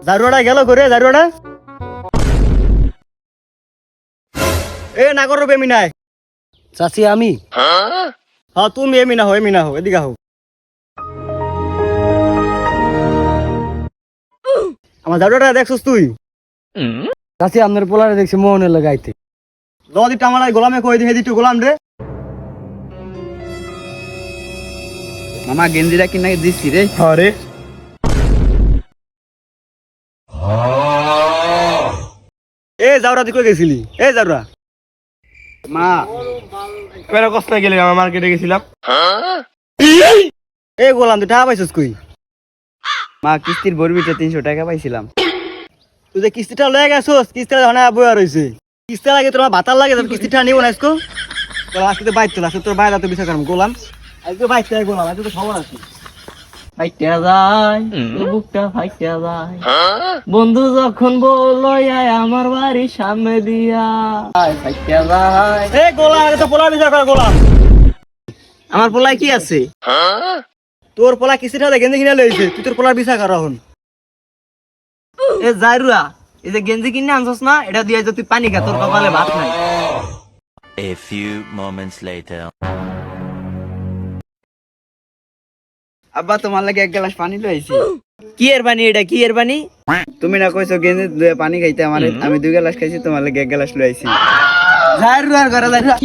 জারুয়াটা গেল করে জারুয়াটা এ না করো বেমি নাই চাচি আমি হ্যাঁ তুমি এমি না হো এদিকে হো আমার জারুয়াটা দেখছস তুই চাচি আপনার পোলারে দেখছি মোহনে লাগাইতে যদি টামালাই গোলামে কই দি হেদি তুই গোলাম রে মামা গেঞ্জিটা কিনা দিচ্ছি রে। আরে এ জাউরা তুই কই গেছিলি এ জাউরা মা এবারে কষ্ট গেলি আমার মার্কেটে গেছিলাম এ গোলাম তুই টাকা পাইছস কই মা কিস্তির বরবিটা 300 টাকা পাইছিলাম। তুই যে কিস্তিটা লয়ে গেছস কিস্তিটা ধনে বয়া রইছে কিস্তি লাগে তোর ভাতার লাগে তোর কিস্তিটা নিব না আজকে তোর আজকে তো বাইক চলে আসে তোর বাইরে তো বিচার করম গোলাম আজকে বাইক চাই গোলাম আজকে তো খবর আছে ফাইটা যায় বুকটা ফাইটা যায় বন্ধু যখন বললো আয় আমার বাড়ির সামনে দিয়া ফাইটা যায়। এ গোলাম আগে তো পোলা বিচার কর গোলাম আমার পোলায় কি আছে? তোর পোলা কিস্তিটা গেঞ্জি কিনে লইছে তুই তোর পোলার বিচার কর এখন এ জাইরুয়া এই যে গেঞ্জি কিনে আনছস না এটা দিয়ে যদি পানি খা তোর কপালে ভাত নাই। A few moments later. আব্বা তোমার লাগে 1 গ্লাস পানি লইছি। কি এর পানি এটা কি এর পানি? তুমি না কইছো গেঞ্জি দুয়ে পানি খাইতে, আমি 2 গ্লাস খাইছি, তোমার লাগে 1 গ্লাস লইছি। জাইরুয়ার ঘরে জাইরুয়া